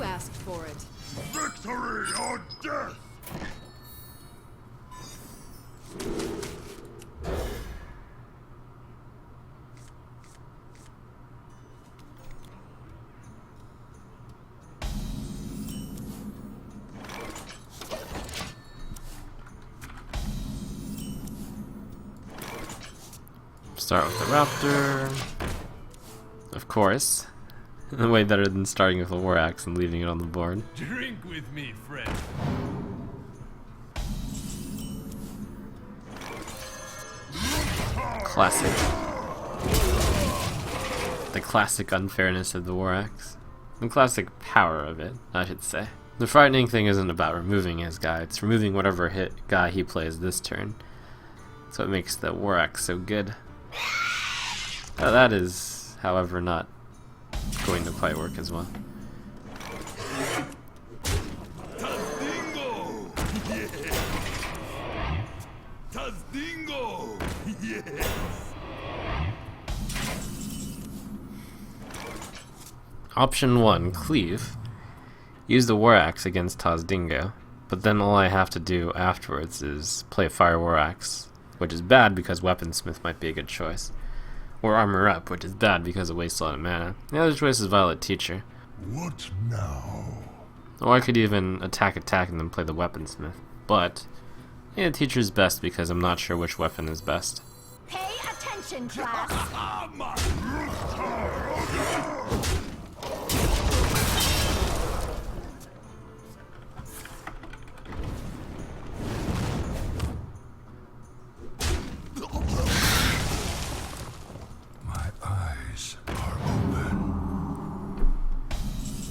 You asked for it. Victory or death! Start with the raptor. Of course. Way better than starting with a war axe and leaving it on the board. Drink with me, friend. Classic. The classic unfairness of the war axe. The classic power of it, I should say. The frightening thing isn't about removing his guy, it's removing whatever hit guy he plays this turn. That's what makes the war axe so good. That is, however, not going to quite work as well. Tazdingo! Yes! Tazdingo! Yes! Option 1, cleave. Use the war axe against Tazdingo, but then all I have to do afterwards is play Fire War Axe, which is bad because Weaponsmith might be a good choice. Or Armor Up, which is bad because it wastes a lot of mana. The other choice is Violet Teacher. What now? Or I could even attack and then play the Weaponsmith. But, yeah, Teacher's best because I'm not sure which weapon is best. Pay attention, class.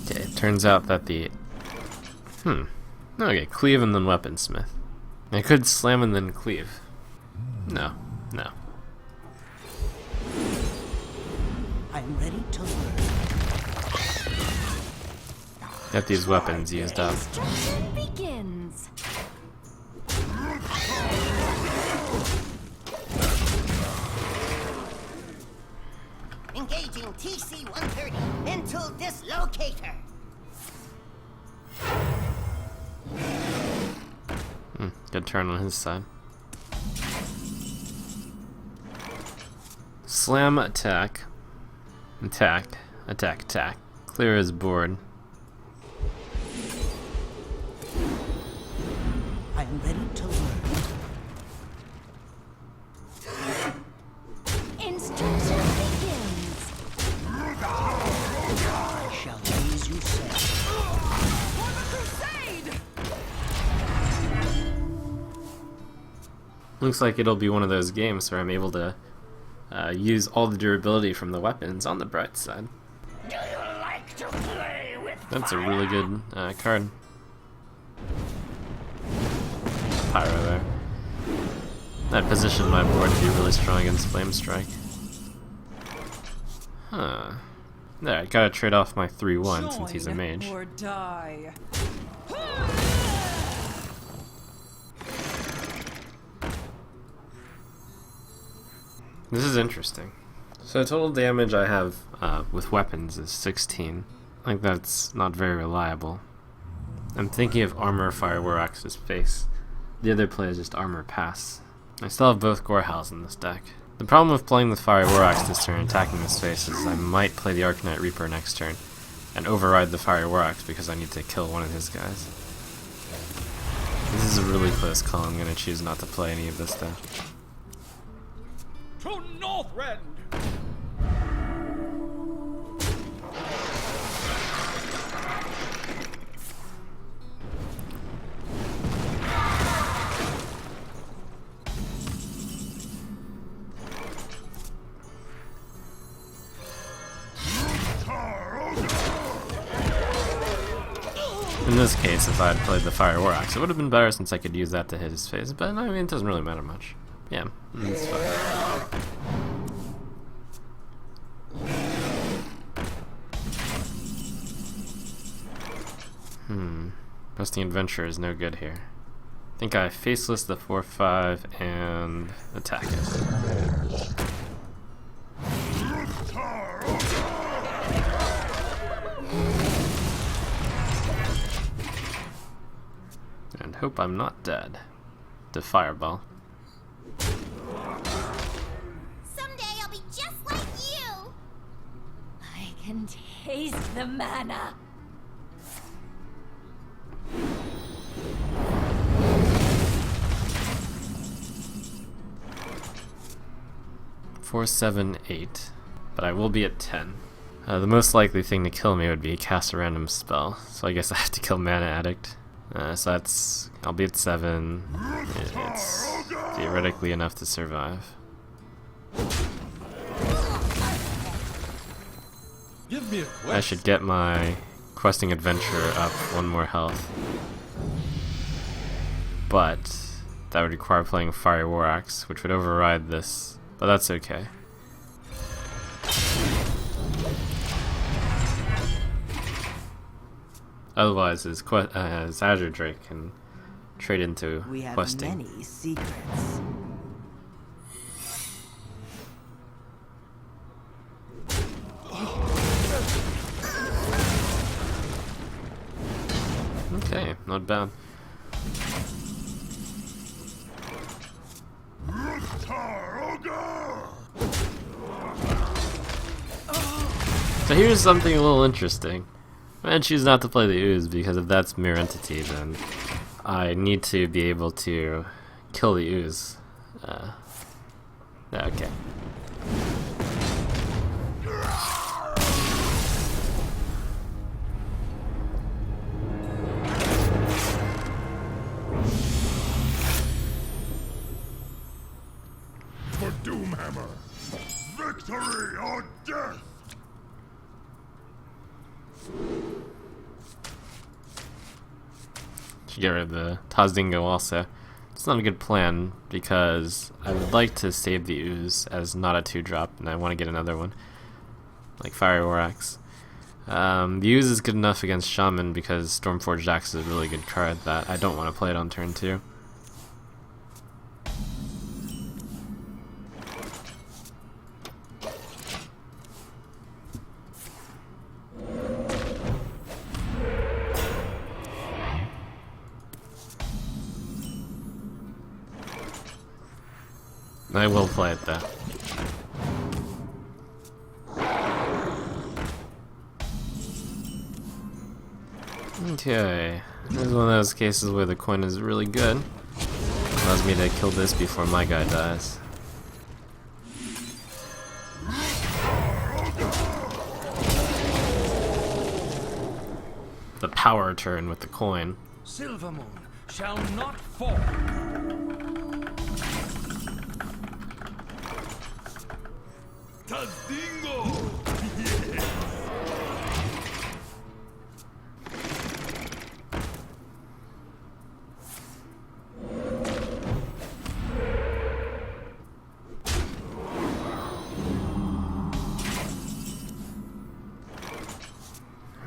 Okay, it turns out that the... Okay, cleave and then Weaponsmith. I could slam and then cleave. No. I'm ready to learn. Get these weapons used up. Instruction begins. Engaging TC-130 mental dislocator. Good turn on his side. Slam, attack. Attack. Clear his board. I'm ready to learn. Instruction begins. I shall do as you say. For the crusade! Looks like it'll be one of those games where I'm able to use all the durability from the weapons on the bright side. Do you like to play with That's a really good card. Pyro there. That positioned my board to be really strong against Flame Strike. Huh. There, I gotta trade off my 3/1 since he's a mage. Or die. This is interesting. So total damage I have with weapons is 16. I think that's not very reliable. I'm thinking of Armor Fire War Axe's face. The other play is just Armor Pass. I still have both Gorehals in this deck. The problem with playing with Fire War Axe this turn and attacking this face is I might play the Arcanite Reaper next turn and override the Fire War Axe because I need to kill one of his guys. This is a really close call. I'm going to choose not to play any of this stuff. To Northrend! In this case, if I had played the Fire War Axe, it would have been better since I could use that to hit his face, but I mean, it doesn't really matter much. Yeah, it's fine. Rusting Adventure is no good here. I think I faceless the 4/5 and attack it. hope I'm not dead. The fireball. Someday I'll be just like you. I can taste the mana. Four, 7, 8. But I will be at 10. The most likely thing to kill me would be cast a random spell. So I guess I have to kill Mana Addict. So that's... I'll be at 7. It's theoretically enough to survive. Give me a quest. I should get my questing adventure up 1 more health. But that would require playing Fire War Axe, which would override this. But that's okay. Otherwise, his Azure Drake can trade into We have questing. many secrets. Okay, not bad. So here's something a little interesting. I choose not to play the ooze because if that's mirror entity, then I need to be able to kill the ooze. Okay. For Doomhammer. Victory or death. Should get rid of the Tazdingo also. It's not a good plan because I would like to save the ooze as not a 2-drop, and I want to get another one, like Fire War Axe. The ooze is good enough against Shaman because Stormforged Axe is a really good card that I don't want to play it on turn 2. I will play it though. Okay, this is one of those cases where the coin is really good. Allows me to kill this before my guy dies. The power turn with the coin. Silvermoon shall not fall. Tazdingo! Yes!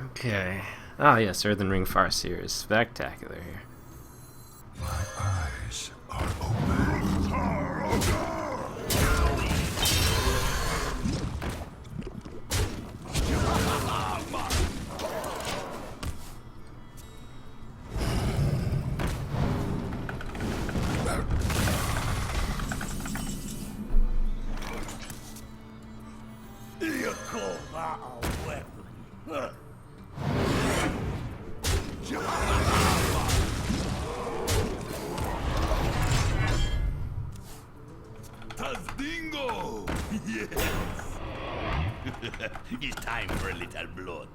Okay. Ah yes, Earthen Ring Farseer is spectacular here. My eyes are open. You call that a weapon? Tazdingo! Yes! It's time for a little blood.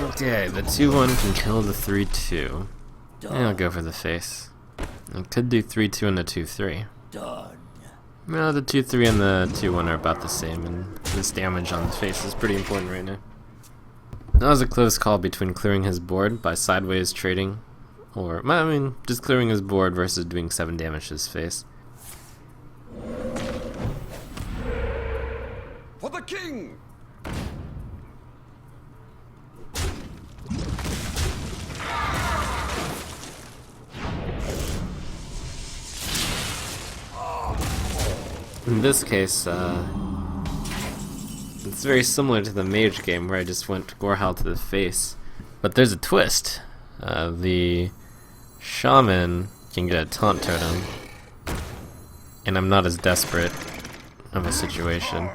Okay, the 2-1 can kill the 3-2. I'll go for the face. I could do 3-2 and the 2-3. Done. Well, the 2-3 and the 2-1 are about the same, and this damage on the face is pretty important right now. That was a close call between clearing his board by sideways trading, or, I mean, just clearing his board versus doing 7 damage to his face. For the king! In this case, it's very similar to the mage game where I just went Gorehowl to the face. But there's a twist. The shaman can get a taunt totem, and I'm not as desperate of a situation.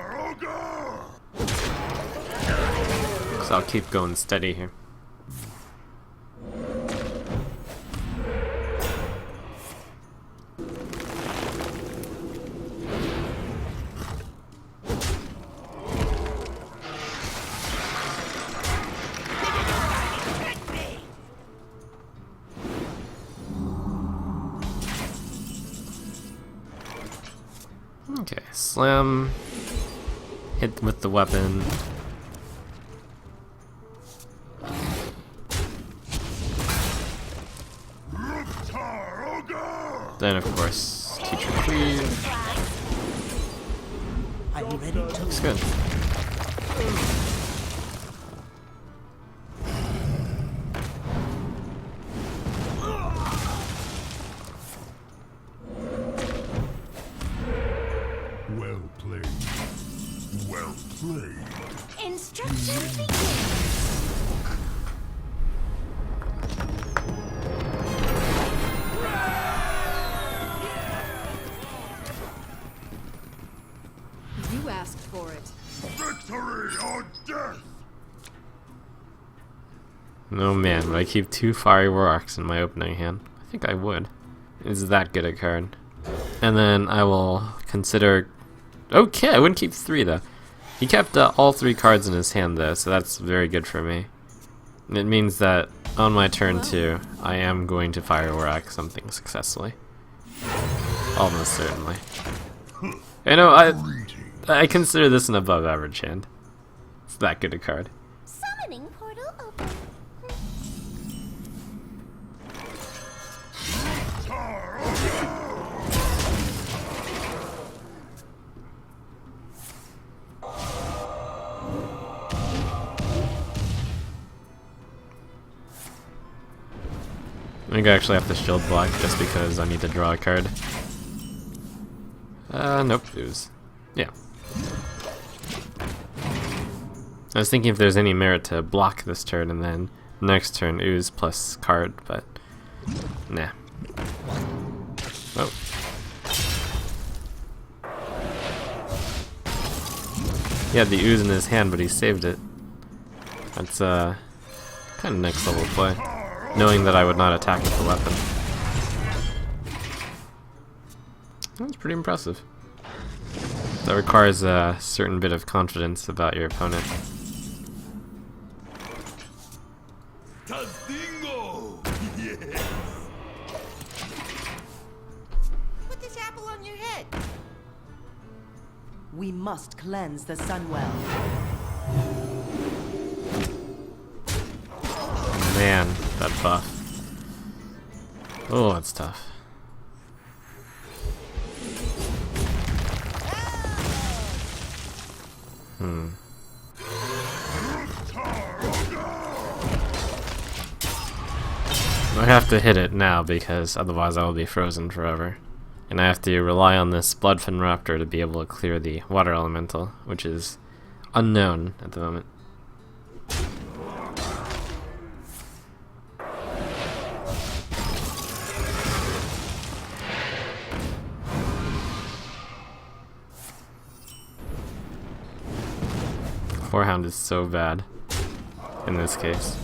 So I'll keep going steady here. Okay, slam, hit with the weapon. Then of course, teacher cleave. Are you ready to Looks good. Well played. Well played. Instructions begin. You asked for it. Victory or death! Oh man, would I keep 2 Fiery Warlocks in my opening hand? I think I would. Is that good a card? And then I will consider... Okay, I wouldn't keep 3 though. He kept all 3 cards in his hand though, so that's very good for me. And it means that on my turn 2, I am going to Fire Warlock something successfully. Almost certainly. You know, I consider this an above average hand. It's that good a card. Summoning portal open. I think I actually have to shield block just because I need to draw a card. Nope, ooze. Yeah. I was thinking if there's any merit to block this turn and then next turn ooze plus card, but nah. Oh. He had the ooze in his hand, but he saved it. That's kind of next level play, knowing that I would not attack with the weapon. That's pretty impressive. That requires a certain bit of confidence about your opponent. Tazdingo! Yes! Put this apple on your head. We must cleanse the Sunwell. Man, that buff. Oh, that's tough. I have to hit it now because otherwise I will be frozen forever. And I have to rely on this Bloodfin Raptor to be able to clear the Water Elemental, which is unknown at the moment. Forehound is so bad in this case.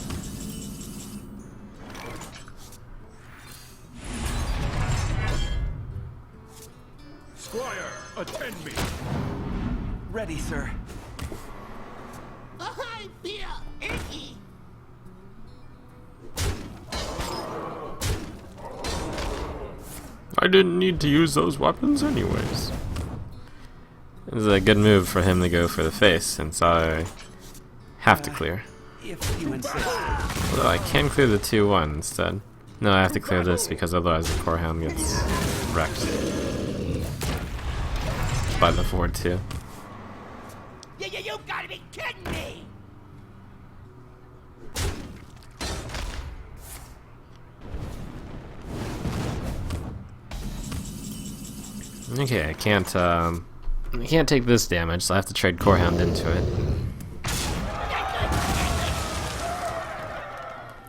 Squire, attend me! Ready, sir. I feel icky. I didn't need to use those weapons anyways. It was a good move for him to go for the face, since I have to clear. If you insist. Although I can clear the 2-1 instead. No, I have to clear this because otherwise the Corehound gets wrecked by the 4-2. You gotta be kidding me! Okay, I can't I can't take this damage, so I have to trade Corehound into it.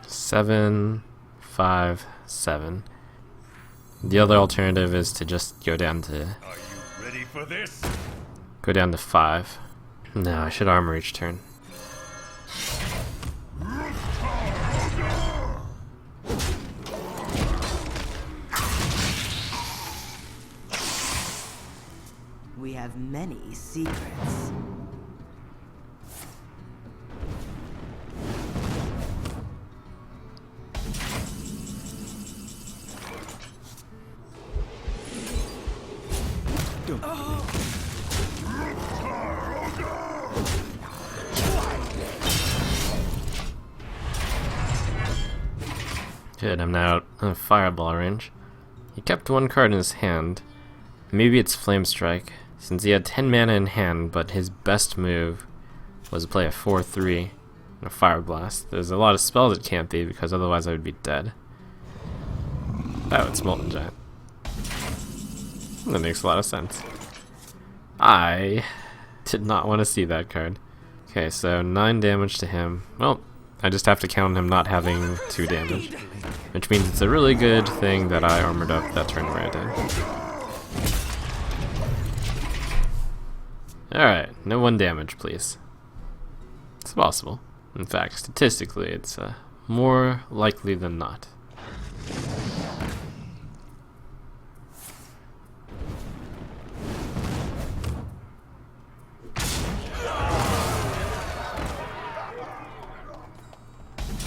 7, 5, 7. The other alternative is to just go down to... Are you ready for this? Go down to 5. No, I should armor each turn. We have many secrets. Good, I'm now out of fireball range. He kept one card in his hand. Maybe it's Flame Strike, since he had 10 mana in hand, but his best move was to play a 4/3 and a Fire Blast. There's a lot of spells it can't be, because otherwise I would be dead. Oh, it's Molten Giant. That makes a lot of sense. I did not want to see that card. Okay, so 9 damage to him. Well, I just have to count him not having 2 damage. Which means it's a really good thing that I armored up that turn where I did. Alright, no 1 damage, please. It's possible. In fact, statistically, it's more likely than not.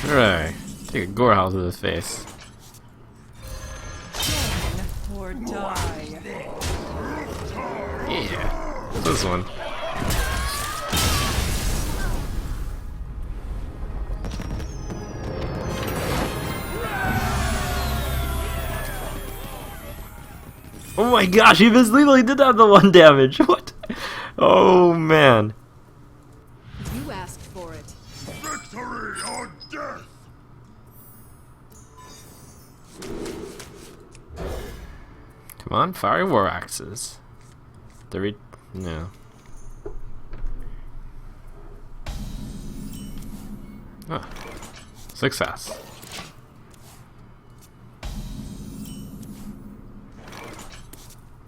Alright, take a Gorehowl to the face. Or die. Yeah, this one. Oh my gosh, he misleadingly did have the 1 damage. What? Oh man. You asked for it. Victory or death! Come on, fiery war axes. No. Ah, success.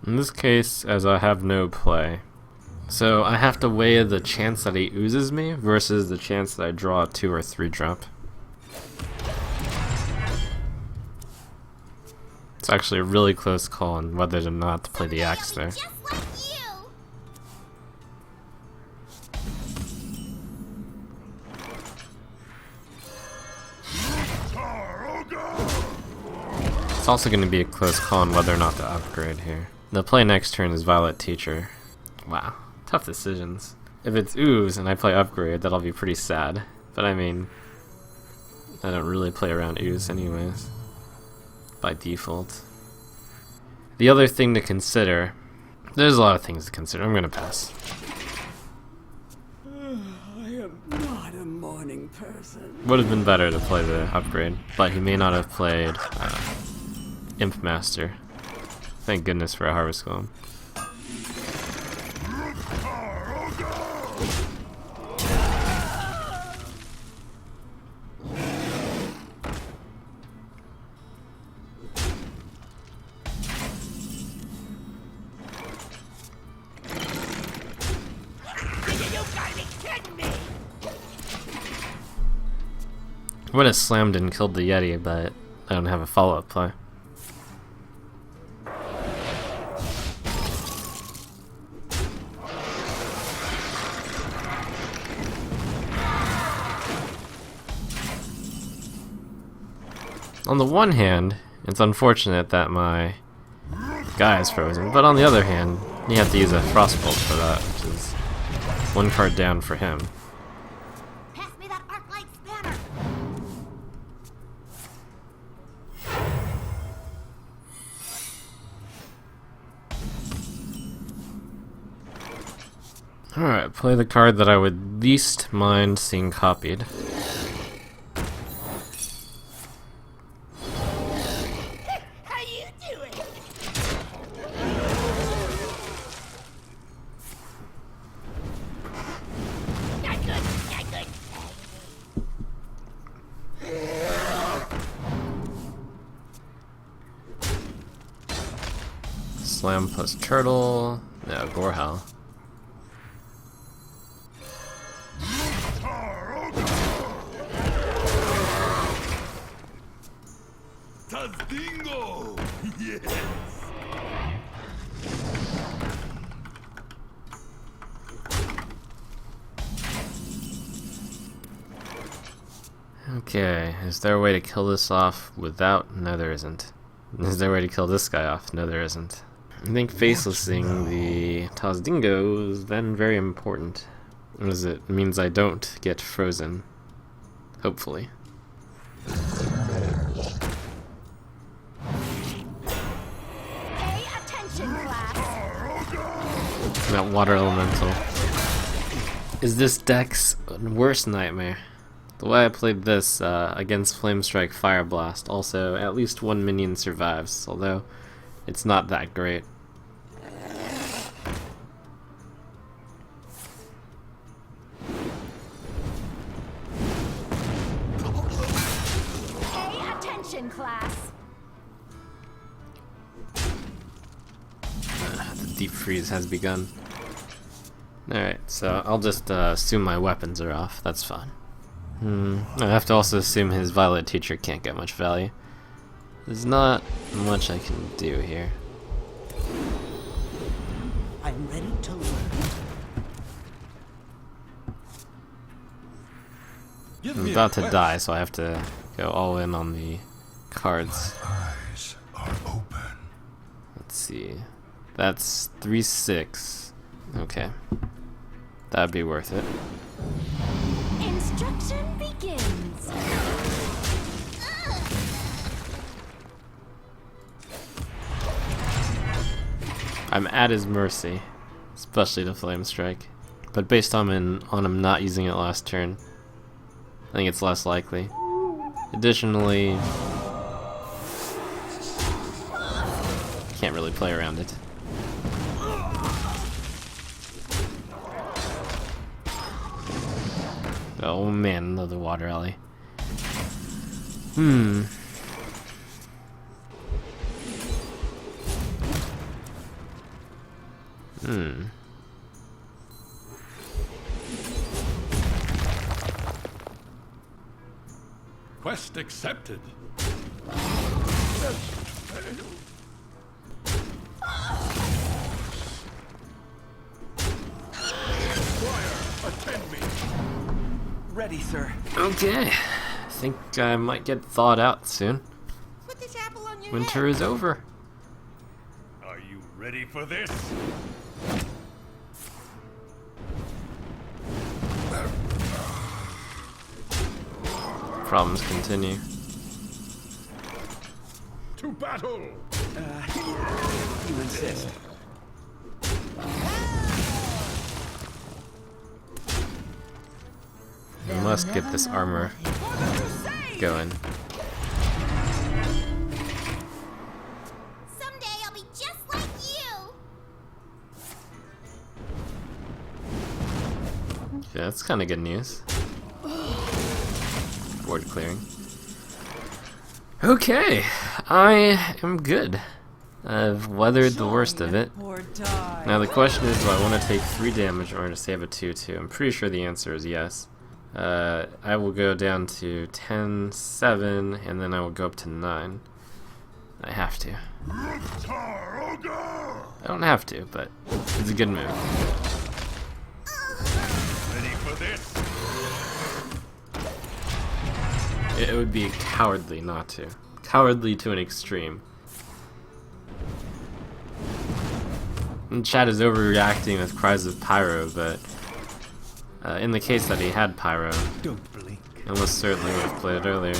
In this case, as I have no play, so I have to weigh the chance that he oozes me versus the chance that I draw a 2 or 3 drop. It's actually a really close call on whether or not to play the axe there. Just like you. It's also going to be a close call on whether or not to upgrade here. The play next turn is Violet Teacher. Wow, tough decisions. If it's Ooze and I play Upgrade, that'll be pretty sad. But I mean, I don't really play around Ooze anyways, by default. The other thing to consider, there's a lot of things to consider. I'm going to pass. I am not a morning person. Would have been better to play the Upgrade, but he may not have played Imp Master. Thank goodness for a Harvest Golem. You gotta be kidding me! Would have slammed and killed the Yeti, but I don't have a follow-up play. On the one hand, it's unfortunate that my guy is frozen, but on the other hand, you have to use a Frostbolt for that, which is 1 card down for him. Pass me that arc light spanner. Alright, play the card that I would least mind seeing copied. How you doing? Slam plus Turtle. No, Gorehal. Tazdingo! Yes! Okay, is there a way to kill this off without? No, there isn't. Is there a way to kill this guy off? No, there isn't. I think facelessing the Tazdingo is then very important, as it means I don't get frozen. Hopefully. Pay attention, class. That water elemental is this deck's worst nightmare. The way I played this against Flamestrike Fire Blast, also at least one minion survives, although it's not that great. Pay attention, class. The deep freeze has begun. Alright, so I'll just assume my weapons are off, that's fine. I have to also assume his Violet Teacher can't get much value. There's not much I can do here. I'm ready to learn. I'm about to die, so I have to go all in on the cards. Eyes are open. Let's see. That's 3/6. Okay. That'd be worth it. Instruction begins. I'm at his mercy, especially the Flame Strike. But based on him not using it last turn, I think it's less likely. Additionally, can't really play around it. Oh man, another water alley. Quest accepted. Attend me. Ready, sir. Okay, I think I might get thawed out soon. Put this apple on your Winter is over. Are you ready for this? Problems continue. To battle! You insist. We must get this armor going. Someday I'll be just like you. Yeah, that's kind of good news. Board clearing. Okay, I am good. I've weathered the worst of it. Or die. Now the question is, do I want to take 3 damage or to save a 2/2? I'm pretty sure the answer is yes. I will go down to 10, 7, and then I will go up to 9. I have to. I don't have to, but it's a good move. Ready for this? It would be cowardly not to. Cowardly to an extreme. And Chad is overreacting with cries of pyro, but in the case that he had pyro, Don't blink. I almost certainly would have played it earlier.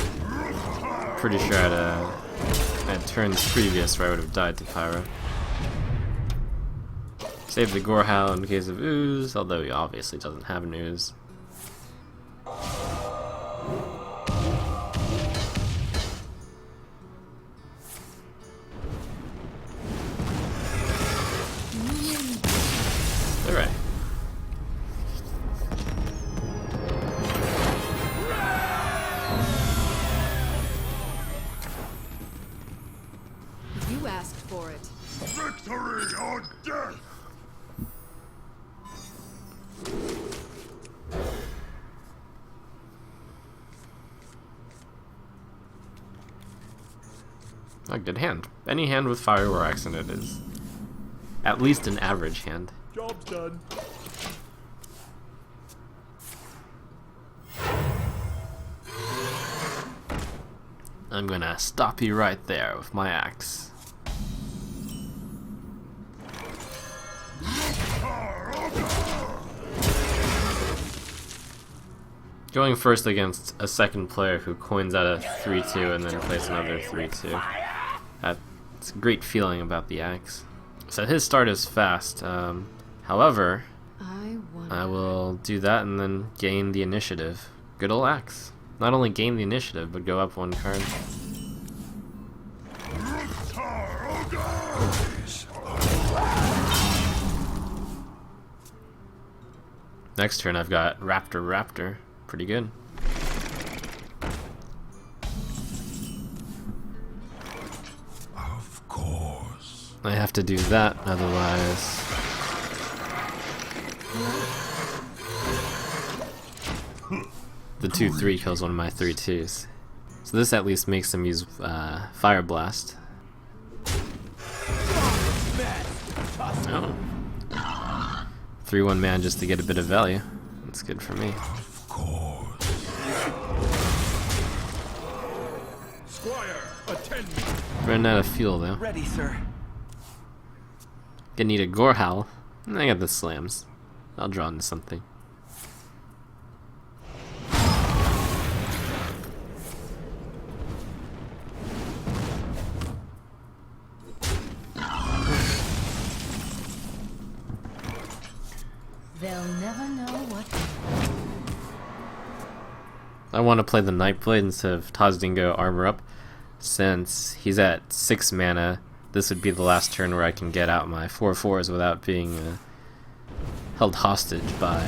Pretty sure I had turns previous where I would have died to pyro. Save the Gorehowl in case of ooze, although he obviously doesn't have an ooze. Alright. You asked for it. Victory A good hand. Any hand with fire or axe in it is at least an average hand. Job's done. I'm gonna stop you right there with my axe. Going first against a second player who coins out a 3-2 and then plays another 3-2. That's a great feeling about the axe. So his start is fast. However, I will do that and then gain the initiative. Good ol' axe. Not only gain the initiative, but go up one card. Next turn I've got Raptor. Pretty good. Of course. I have to do that, otherwise... the 2-3 kills one of my 3-2s. So this at least makes him use Fire Blast. Oh. 3-1 man just to get a bit of value. That's good for me. Of course. Squire, attend me. Running out of fuel though. Ready, sir. Gonna need a Gore Howl. And I got the slams. I'll draw into something. They'll never know what. I want to play the Nightblade instead of Tazdingo Armor Up. Since he's at 6 mana, this would be the last turn where I can get out my 4/4s without being held hostage by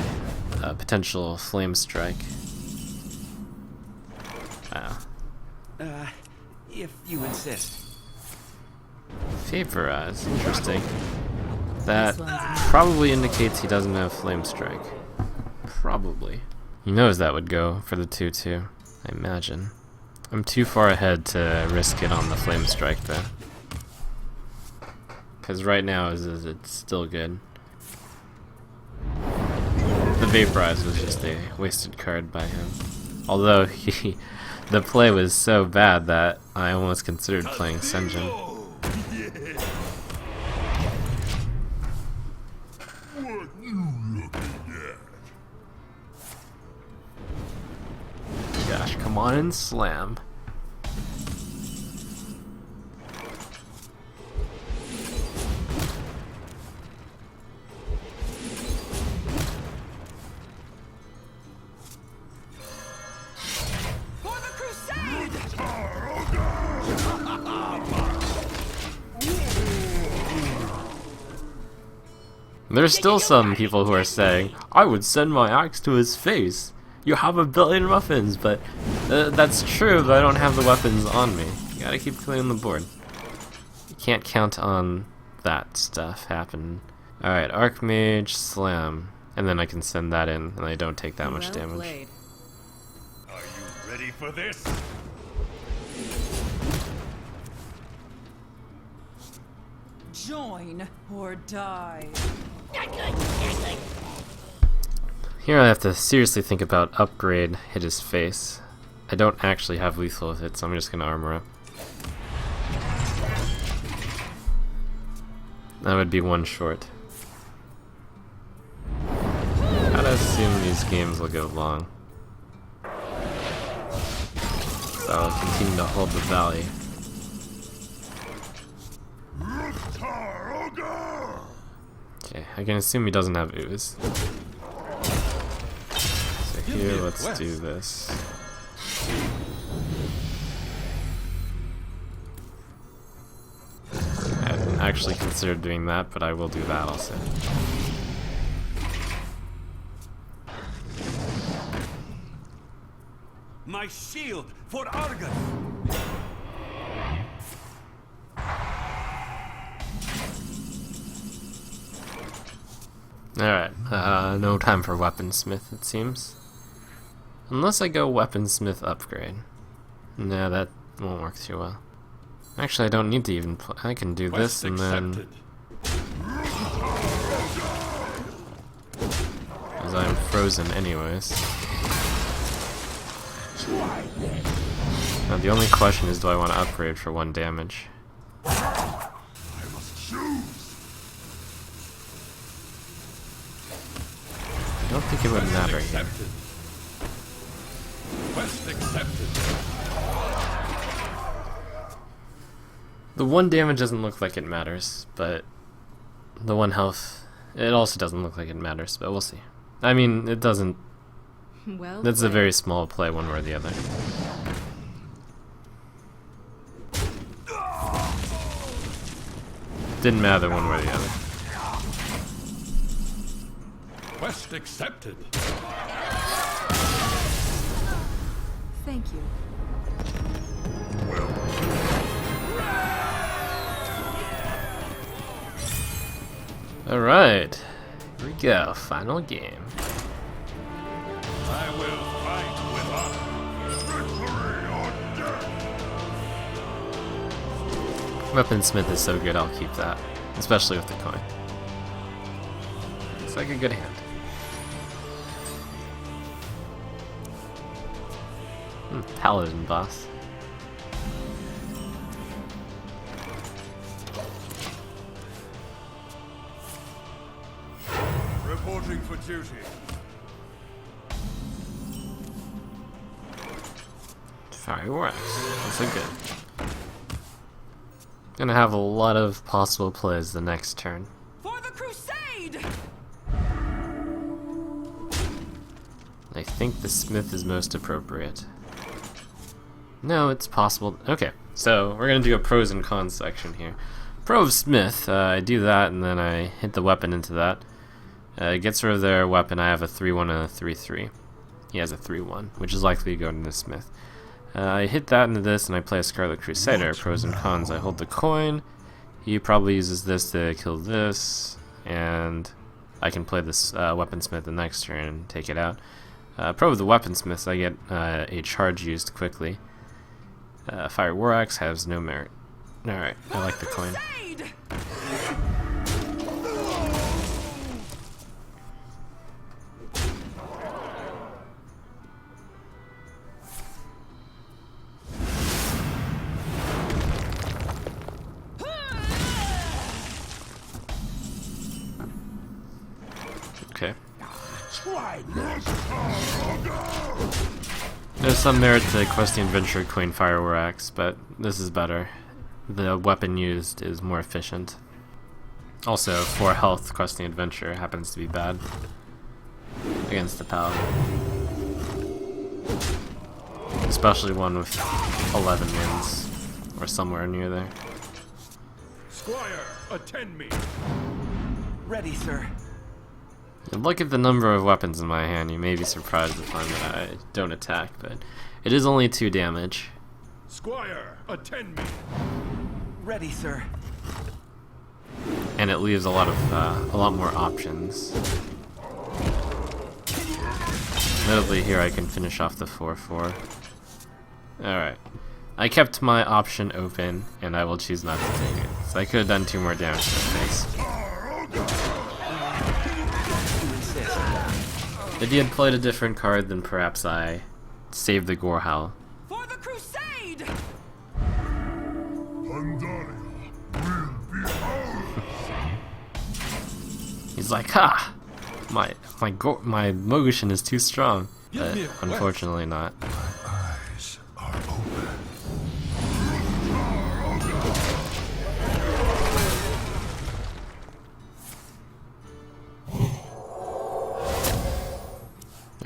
a potential Flame Strike. If you insist. Vaporize, interesting. That probably indicates he doesn't have Flame Strike. Probably. He knows that would go for the 2-2, I imagine. I'm too far ahead to risk it on the Flame Strike though. Because right now it's still good. The Vaporize was just a wasted card by him. Although the play was so bad that I almost considered playing Senjin. What you looking at? Gosh, come on and slam. For the crusade! There's still some people who are saying, I would send my axe to his face. You have 1 billion weapons, but that's true, but I don't have the weapons on me. You gotta keep clearing the board. You can't count on that stuff happening. Alright, Archmage, Slam. And then I can send that in, and I don't take that much damage. Played. Are you ready for this? Join or die. Here I have to seriously think about upgrade, hit his face. I don't actually have lethal with it, so I'm just gonna armor up. That would be 1 short. Gotta assume these games will go long. So I'll continue to hold the valley. Okay, I can assume he doesn't have ooze. So here, let's do this. I hadn't actually considered doing that, but I will do that also. My shield for Argus! Alright, no time for Weaponsmith, it seems. Unless I go Weaponsmith upgrade. No, that won't work too well. Actually, I don't need to even I can do this Quest and then... accepted. As I'm frozen anyways. Now the only question is, do I want to upgrade for 1 damage? I must choose. I don't think it would matter here. Accepted. Quest accepted. The 1 damage doesn't look like it matters, but the 1 health, it also doesn't look like it matters, but we'll see. I mean, it doesn't. Well, That's a very small play one way or the other. Didn't matter one way or the other. Quest accepted. thank you. Alright. Here we go. Final game. I will fight with honor. Victory or death. Weaponsmith is so good, I'll keep that. Especially with the coin. It's like a good hand. Paladin boss. Reporting for duty. Fireworks. That's a good. Gonna have a lot of possible plays the next turn. For the crusade! I think the smith is most appropriate. No, it's possible. Okay, so we're gonna do a pros and cons section here. Pro of smith, I do that and then I hit the weapon into that. It gets rid of their weapon. I have a 3-1 and a 3-3. He has a 3-1, which is likely to go into the smith. I hit that into this and I play a Scarlet Crusader. Pros and cons, I hold the coin. He probably uses this to kill this, and I can play this weaponsmith the next turn and take it out. Pro of the weaponsmiths, I get a charge used quickly. Fire War Axe has no merit. Alright, I like the coin. Crusade! Okay. Try this. There's some merit to Questing Adventure Queen Fire War Axe, but this is better. The weapon used is more efficient. Also, 4 health Questing Adventure happens to be bad against the Paladin. Especially one with 11 wins, or somewhere near there. Squire, attend me. Ready, sir. Look at the number of weapons in my hand. You may be surprised to find that I don't attack, but it is only 2 damage. Squire, attend me. Ready, sir. And it leaves a lot more options. Notably here I can finish off the 4-4. Alright. I kept my option open, and I will choose not to take it. So I could have done 2 more damage to the face. If he had played a different card, then perhaps I saved the Gore Howl. For the crusade! He's like, ha! My Mogushin is too strong. But unfortunately not. Eyes are open.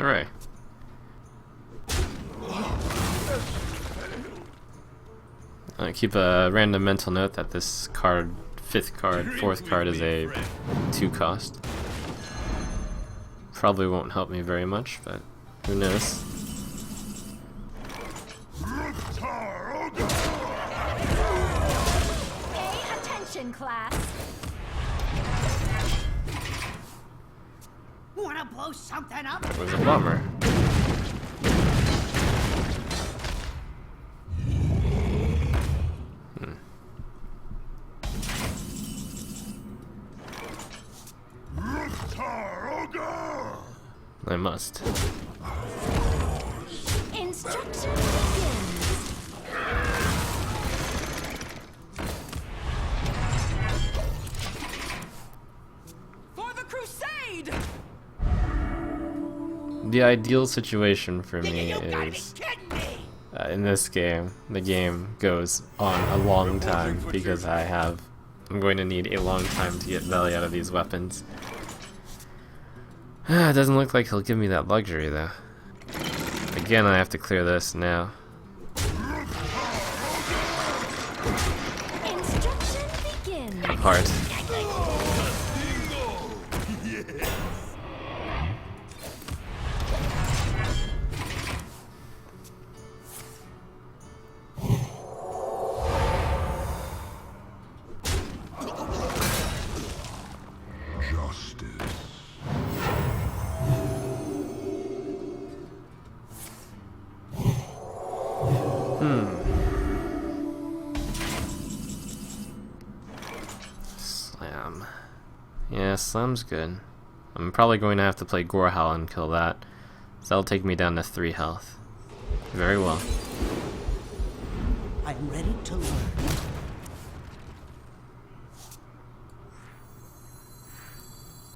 Alright. I keep a random mental note that this card, 5th card, 4th card is a 2 cost. Probably won't help me very much, but who knows. Pay attention, class. Wanna blow something up? It was a bummer. I must. Instruction begins. For the crusade! The ideal situation for You me gotta be is, kidding me! in this game, the game goes on a long time because I'm going to need a long time to get value out of these weapons. It doesn't look like he'll give me that luxury though. Again, I have to clear this now. Instruction begins. Heart. Justice. Slam. Yeah, slam's good. I'm probably going to have to play Gorehowl and kill that. So that'll take me down to 3 health. Very well. I'm ready to learn.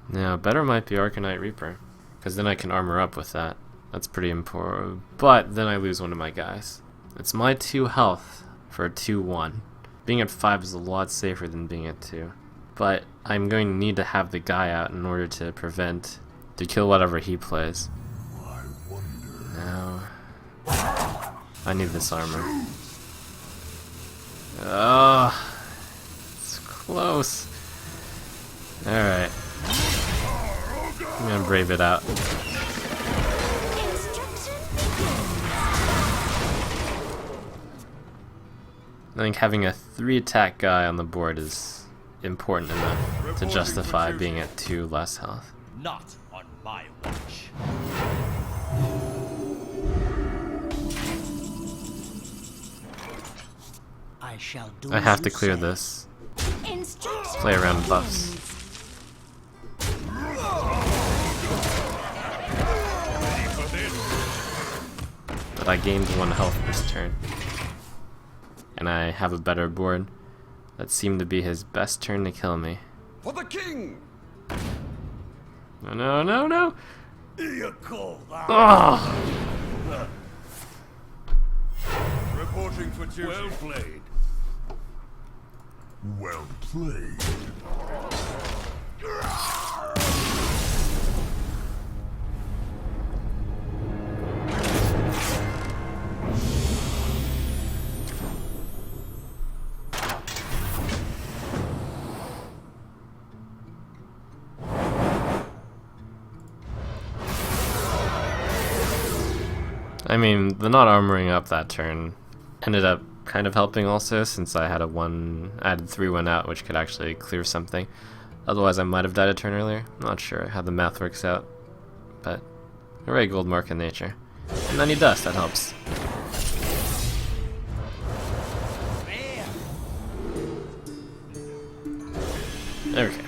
Now, better might be Arcanite Reaper, because then I can armor up with that. That's pretty important. But then I lose one of my guys. It's my 2 health for a 2-1. Being at 5 is a lot safer than being at 2. But I'm going to need to have the guy out in order to kill whatever he plays. I wonder. Now, I need this armor. Oh, it's close. Alright. I'm gonna brave it out. Instruction begins. I think having a 3-attack guy on the board is important enough to justify being at 2 less health. Not on my watch. I shall do I have as to you clear say. this. Instruction Play around buffs. begins. But I gained 1 health this turn. And I have a better board. That seemed to be his best turn to kill me. For the king! No, no, no, no! You call that? Oh! Reporting for duty. Well played. Well played. I mean, the not armoring up that turn ended up kind of helping also, since I had I had 3-1 out, which could actually clear something. Otherwise I might have died a turn earlier. Not sure how the math works out. But hooray, gold mark in nature. And then he does, that helps. There we go.